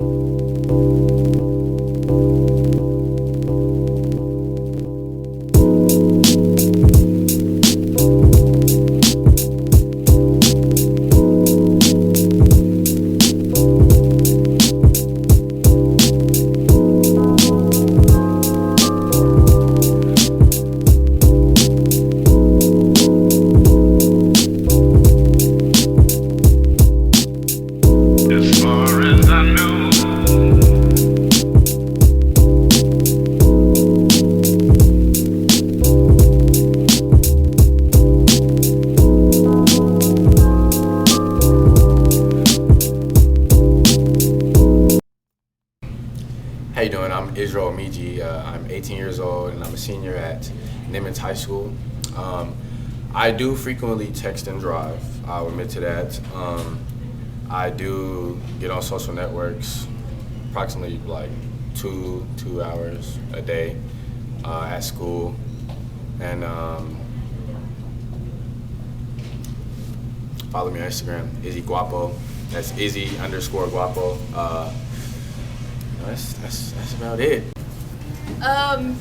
As far as I know, How you doing? I'm Israel Miji. I'm 18 years old and I'm a senior at Nimitz High School. I do frequently text and drive. I'll admit to that. I do get on social networks approximately like two hours a day at school. And follow me on Instagram, Izzy Guapo. That's Izzy_Guapo. That's about it.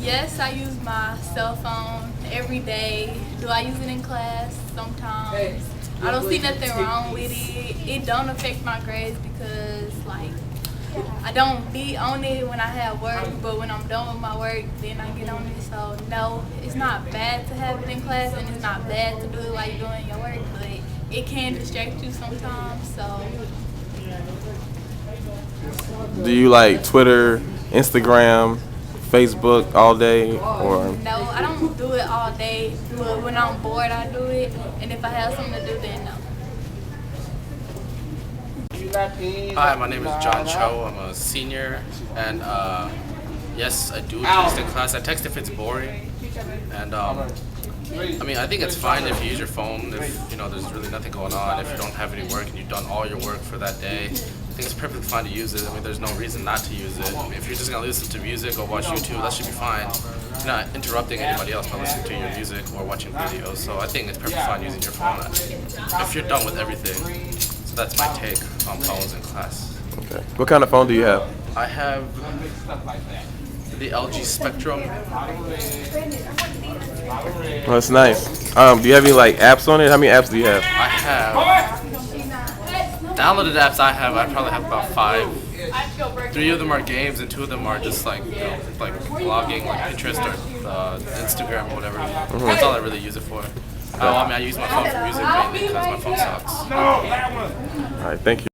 Yes, I use my cell phone every day. Do I use it in class? Sometimes. I don't see nothing wrong with it. It don't affect my grades because, like, I don't be on it when I have work, but when I'm done with my work, then I get on it. So, no, it's not bad to have it in class, and it's not bad to do it while you're doing your work, but it can distract you sometimes, so. Do you like Twitter, Instagram, Facebook all day, or? No, I don't do it all day, but when I'm bored, I do it, and if I have something to do, then no. Hi, my name is John Cho. I'm a senior, and yes, I do text in class. I text if it's boring, and I mean, I think it's fine if you use your phone if there's really nothing going on. If you don't have any work and you've done all your work for that day, I think it's perfectly fine to use it. I mean, there's no reason not to use it. I mean, if you're just gonna listen to music or watch YouTube, that should be fine. You're not interrupting anybody else by listening to your music or watching videos. So I think it's perfectly fine using your phone if you're done with everything. So that's my take on phones in class. Okay. What kind of phone do you have? I have the LG Spectrum. Oh, that's nice. Do you have any like apps on it? How many apps do you have? I have downloaded apps. I probably have about 5. 3 of them are games, and 2 of them are just like like blogging, like Pinterest or Instagram or whatever. That's all I really use it for. I mean, I use my phone for music mainly because my phone sucks. All right, thank you.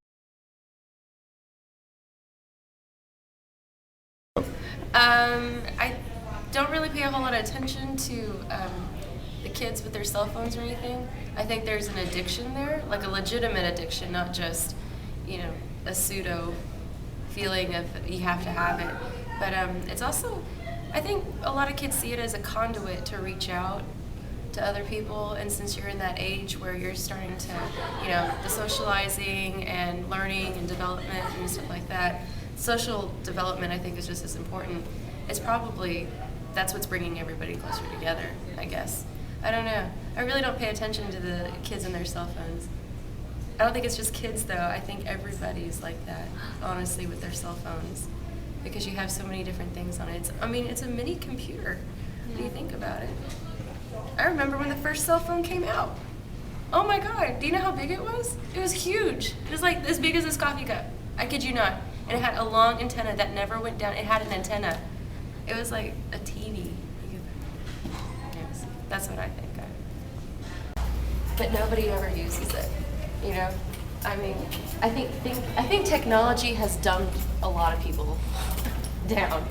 I don't really pay a whole lot of attention to the kids with their cell phones or anything. I think there's an addiction there, like a legitimate addiction, not just, a pseudo feeling of you have to have it. But it's also, I think a lot of kids see it as a conduit to reach out to other people, and since you're in that age where you're starting to, the socializing and learning and development and stuff like that, social development I think is just as important. It's probably, that's what's bringing everybody closer together, I guess. I don't know. I really don't pay attention to the kids and their cell phones. I don't think it's just kids though. I think everybody's like that, honestly, with their cell phones, because you have so many different things on it. It's a mini computer when you think about it. I remember when the first cell phone came out. Oh my God, do you know how big it was? It was huge. It was like as big as this coffee cup. I kid you not. And it had a long antenna that never went down. It had an antenna. It was like a TV. Yes, that's what I think of. But nobody ever uses it, I mean, I think technology has dumbed a lot of people down,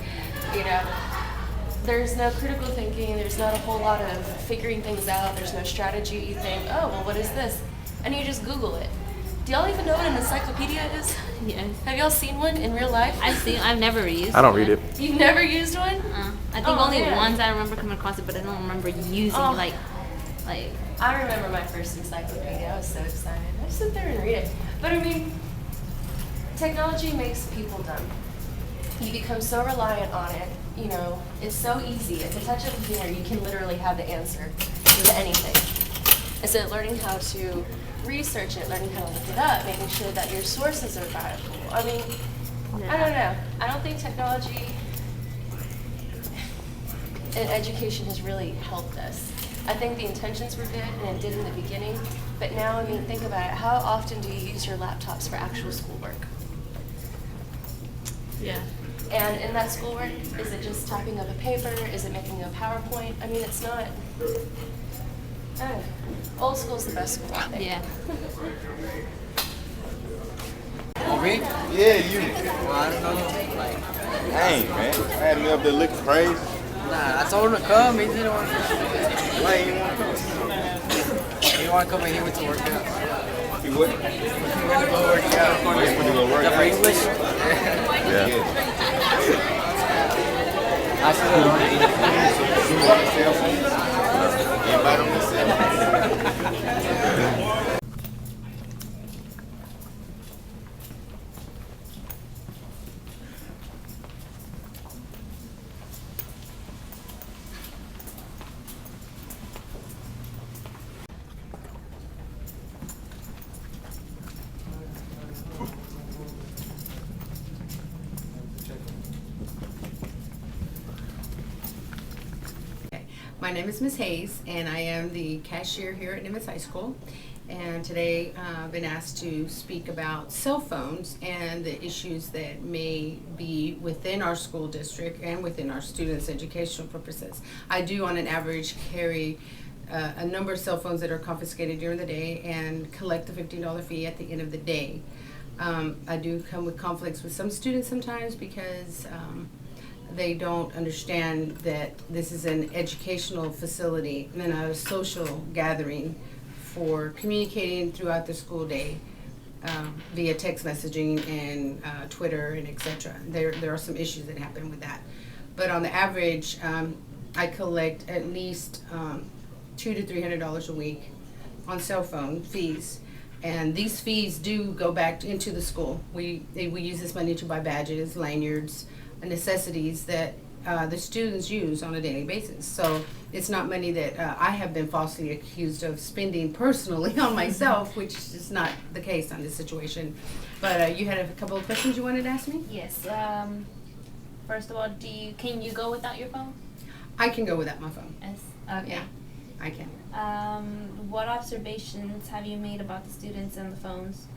There's no critical thinking, there's not a whole lot of figuring things out, there's no strategy. You think, oh, well, what is this? And you just Google it. Do y'all even know what an encyclopedia is? Yes. Have y'all seen one in real life? I've never used I don't read it. You've never used one? I think Oh, only man. once I remember coming across it, but I don't remember using Oh. like. I remember my first encyclopedia. I was so excited. I just sit there and read it. But I mean, technology makes people dumb. You become so reliant on it. It's so easy. At the touch of a finger, you can literally have the answer to anything. Instead of learning how to research it, learning how to look it up, making sure that your sources are viable. I mean, I don't know. I don't think technology in education has really helped us. I think the intentions were good and it did in the beginning, but now, I mean, think about it. How often do you use your laptops for actual schoolwork? Yeah. And in that schoolwork, is it just typing up a paper? Is it making a PowerPoint? I mean, it's not, I don't know. Old school's the best school, I think. Yeah. Me? Yeah, you. Well, I don't know. Like, Dang, man. I had me up there looking crazy. nah, I told him to come. He didn't want to. Why you want to come? He didn't want to come in here with to work out. You what? He wanted to go work out. Oh, you want to go work Is that for out? English? Yeah. I still don't want to eat it. You want the cell phone? Anybody on the cell phone? My name is Ms. Hayes, and I am the cashier here at Nimitz High School. And today I've been asked to speak about cell phones and the issues that may be within our school district and within our students' educational purposes. I do, on an average, carry a number of cell phones that are confiscated during the day and collect the $15 fee at the end of the day. I do come with conflicts with some students sometimes because they don't understand that this is an educational facility and not a social gathering for communicating throughout the school day via text messaging and Twitter and etc. There are some issues that happen with that. But on the average, I collect at least $200 to $300 a week on cell phone fees. And these fees do go back into the school. We use this money to buy badges, lanyards, necessities that the students use on a daily basis. So it's not money that I have been falsely accused of spending personally on myself, which is not the case on this situation. But you had a couple of questions you wanted to ask me? Yes. First of all, can you go without your phone? I can go without my phone. Yes. Okay. Yeah, I can. What observations have you made about the students and the phones?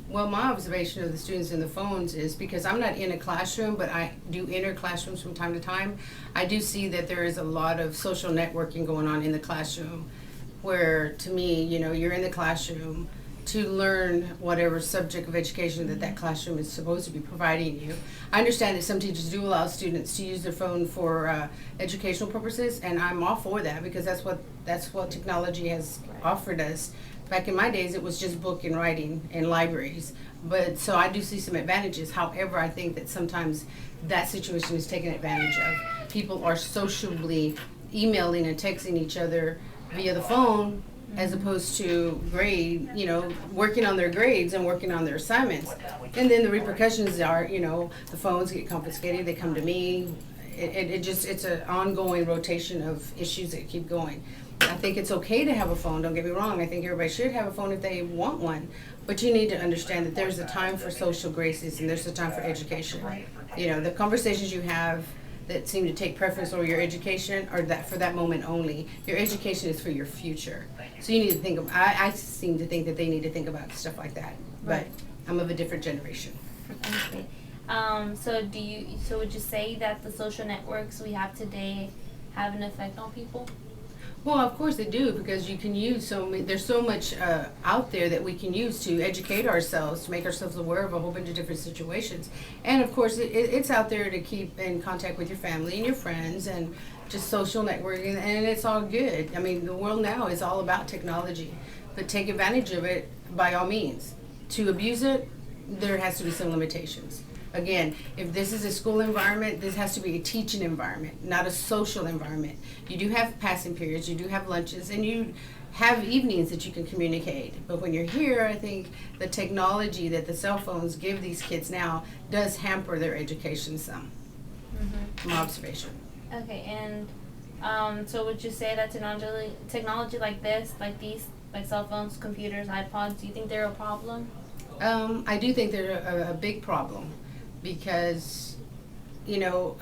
Well, my observation of the students in the phones is because I'm not in a classroom, but I do enter classrooms from time to time. I do see that there is a lot of social networking going on in the classroom where, to me, you know, you're in the classroom to learn whatever subject of education that classroom is supposed to be providing you. I understand that some teachers do allow students to use their phone for educational purposes, and I'm all for that because that's what technology has offered us. Back in my days, it was just book and writing and libraries. But so I do see some advantages. However, I think that sometimes that situation is taken advantage of. People are sociably emailing and texting each other via the phone as opposed to working on their grades and working on their assignments. And then the repercussions are, the phones get confiscated, they come to me. It's an ongoing rotation of issues that keep going. I think it's okay to have a phone, don't get me wrong. I think everybody should have a phone if they want one. But you need to understand that there's a time for social graces and there's a time for education. The conversations you have that seem to take preference over your education are that for that moment only. Your education is for your future. So you need to think of, I seem to think that they need to think about stuff like that. But I'm of a different generation. Okay. So would you say that the social networks we have today have an effect on people? Well, of course they do, because you can use there's so much out there that we can use to educate ourselves, to make ourselves aware of a whole bunch of different situations. And of course, it's out there to keep in contact with your family and your friends and just social networking, and it's all good. I mean, the world now is all about technology, but take advantage of it by all means. To abuse it, there has to be some limitations. Again, if this is a school environment, this has to be a teaching environment, not a social environment. You do have passing periods, you do have lunches, and you have evenings that you can communicate. But when you're here, I think the technology that the cell phones give these kids now does hamper their education some. Mm-hmm. My observation. Okay, and so would you say that technology like this, like these, like cell phones, computers, iPods, do you think they're a problem? I do think they're a big problem because, you know,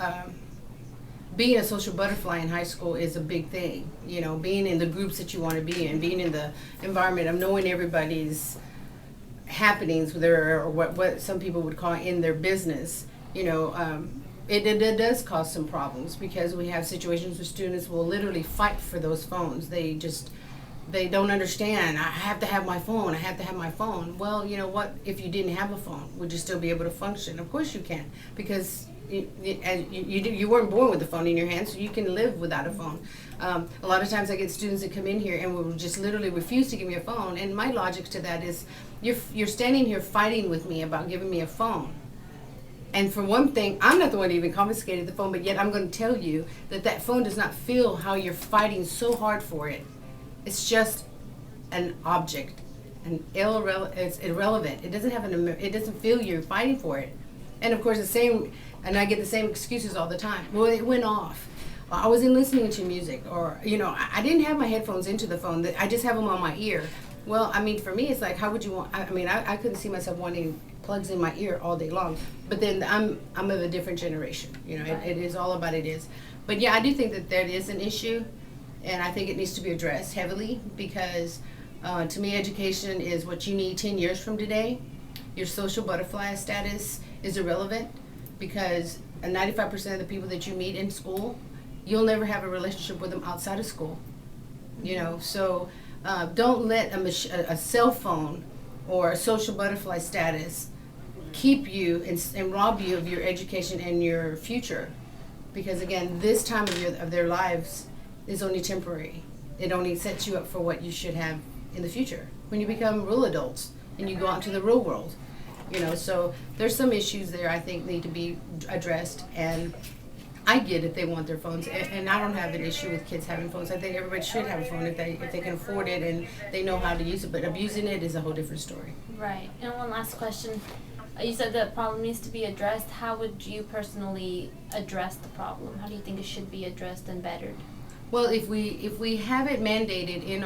being a social butterfly in high school is a big thing. You know, being in the groups that you want to be in, being in the environment of knowing everybody's happenings, or what some people would call in their business. You know, it does cause some problems because we have situations where students will literally fight for those phones. They don't understand. I have to have my phone. I have to have my phone. Well, you know what? If you didn't have a phone, would you still be able to function? Of course you can, because you weren't born with a phone in your hand, so you can live without a phone. A lot of times I get students that come in here and will just literally refuse to give me a phone, and my logic to that is, you're standing here fighting with me about giving me a phone. And for one thing, I'm not the one who even confiscated the phone, but yet I'm going to tell you that phone does not feel how you're fighting so hard for it. It's just an object, it's irrelevant. It doesn't have it doesn't feel you're fighting for it. And of course and I get the same excuses all the time. Well, it went off. I wasn't listening to music, or, you know, I didn't have my headphones into the phone. I just have them on my ear. Well, I mean, for me, it's like, how would you want, I couldn't see myself wanting plugs in my ear all day long. But then I'm of a different generation. You know, it is all about it is. But yeah, I do think that is an issue. And I think it needs to be addressed heavily because, to me, education is what you need 10 years from today. Your social butterfly status is irrelevant because 95% of the people that you meet in school, you'll never have a relationship with them outside of school. You know, so don't let a cell phone or a social butterfly status keep you and rob you of your education and your future. Because again, this time of their lives is only temporary. It only sets you up for what you should have in the future when you become real adults and you go out into the real world. You know, so there's some issues there I think need to be addressed, and I get it, they want their phones, and I don't have an issue with kids having phones. I think everybody should have a phone if they can afford it and they know how to use it, but abusing it is a whole different story. Right. And one last question. You said the problem needs to be addressed. How would you personally address the problem? How do you think it should be addressed and bettered? Well, if we have it mandated in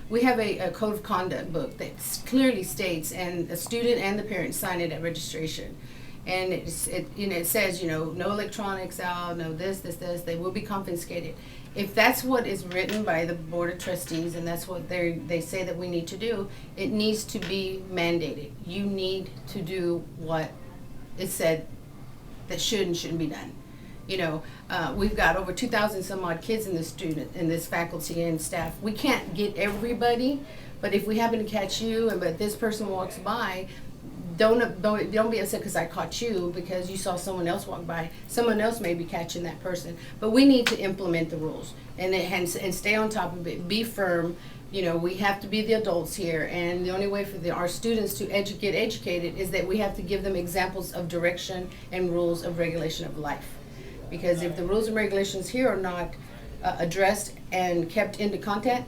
we have a code of conduct book that clearly states, and the student and the parent sign it at registration, and it says, you know, no electronics out, no this, they will be confiscated. If that's what is written by the board of trustees and that's what they say that we need to do, it needs to be mandated. You need to do what is said that should and shouldn't be done. You know, we've got over 2,000 some odd kids in this faculty and staff. We can't get everybody, but if we happen to catch you but this person walks by, don't be upset because I caught you because you saw someone else walk by. Someone else may be catching that person. But we need to implement the rules and stay on top of it. Be firm. You know, we have to be the adults here, and the only way for our students to get educated is that we have to give them examples of direction and rules of regulation of life. Because if the rules and regulations here are not addressed and kept into content,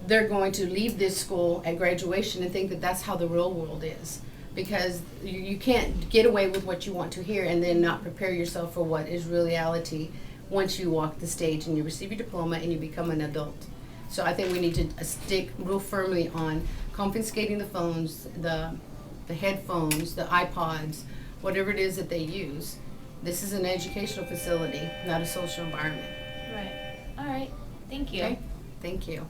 they're going to leave this school at graduation and think that that's how the real world is. Because you can't get away with what you want to hear and then not prepare yourself for what is reality once you walk the stage and you receive your diploma and you become an adult. So I think we need to stick real firmly on confiscating the phones, the headphones, the iPods, whatever it is that they use. This is an educational facility, not a social environment. Right. All right. Thank you. Okay? Thank you.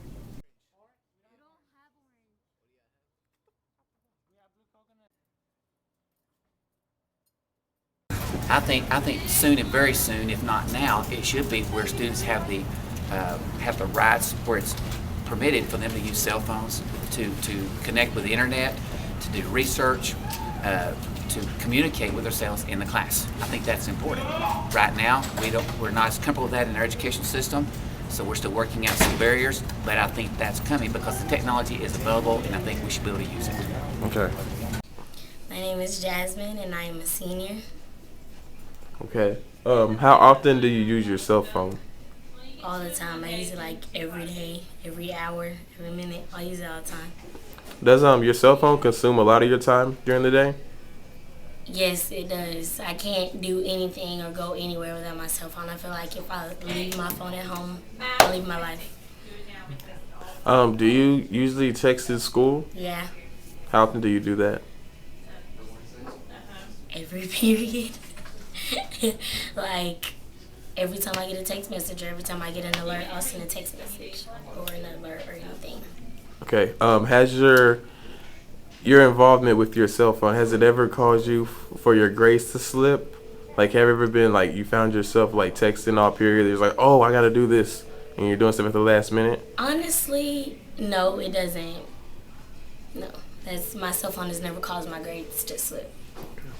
I think soon and very soon, if not now, it should be where students have the rights, where it's permitted for them to use cell phones to connect with the internet, to do research, to communicate with themselves in the class. I think that's important. Right now, we're not as comfortable with that in our education system, so we're still working out some barriers, but I think that's coming because the technology is available and I think we should be able to use it. Okay. My name is Jasmine and I am a senior. Okay. How often do you use your cell phone? All the time. I use it like every day, every hour, every minute. I use it all the time. Does your cell phone consume a lot of your time during the day? Yes, it does. I can't do anything or go anywhere without my cell phone. I feel like if I leave my phone at home, I leave my life. Do you usually text at school? Yeah. How often do you do that? every period. Like, every time I get a text message or every time I get an alert, I'll send a text message or an alert or anything. Okay. Has your involvement with your cell phone, has it ever caused you for your grades to slip? Like, have you ever been like you found yourself like texting all period? It's like, oh, I gotta do this, and you're doing stuff at the last minute. Honestly, no, it doesn't. No, my cell phone has never caused my grades to slip.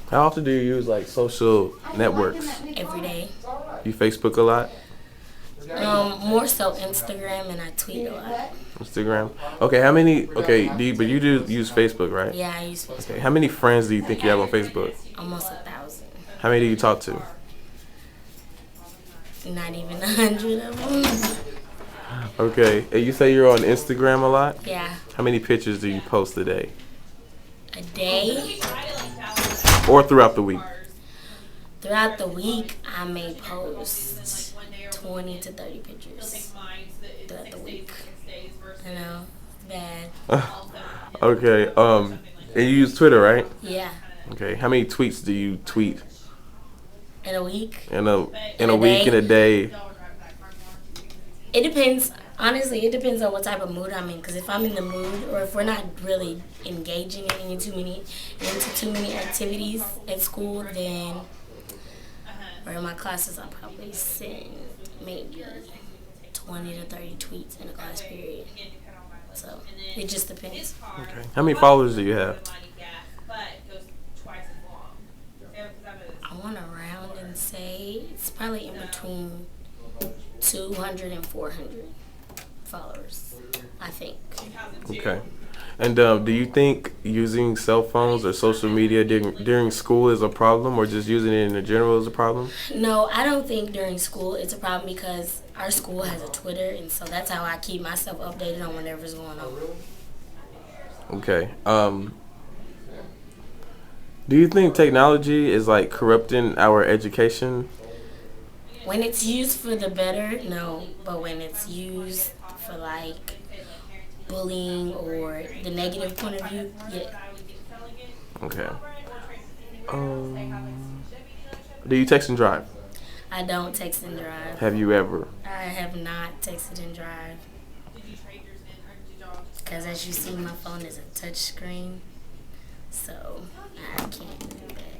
How often do you use like social networks? Every day. You Facebook a lot? More so Instagram, and I tweet a lot. Instagram. Okay, how many? Okay, but you do use Facebook, right? Yeah, I use Facebook. Okay, how many friends do you think you have on Facebook? Almost 1,000. How many do you talk to? Not even 100 of them. Okay, and you say you're on Instagram a lot? Yeah. How many pictures do you post a day? A day? Or throughout the week? Throughout the week, I may post 20 to 30 pictures throughout the week. You know, bad. Okay, and you use Twitter, right? Yeah. Okay, how many tweets do you tweet? In a week? In a week, in a day? It depends. Honestly, it depends on what type of mood I'm in. Because if I'm in the mood, or if we're not really engaging into too many activities at school, then, or in my classes, I'll probably send maybe 20 to 30 tweets in a class period. So it just depends. Okay. How many followers do you have? I want to round and say it's probably in between 200 and 400 followers, I think. Okay. And do you think using cell phones or social media during school is a problem, or just using it in general is a problem? No, I don't think during school it's a problem, because our school has a Twitter, and so that's how I keep myself updated on whatever's going on. Okay. Do you think technology is like corrupting our education? When it's used for the better, no. But when it's used for like bullying or the negative point of view, yeah. Okay. Do you text and drive? I don't text and drive. Have you ever? I have not texted and drive. Because as you see, my phone is a touch screen. So I can't do that.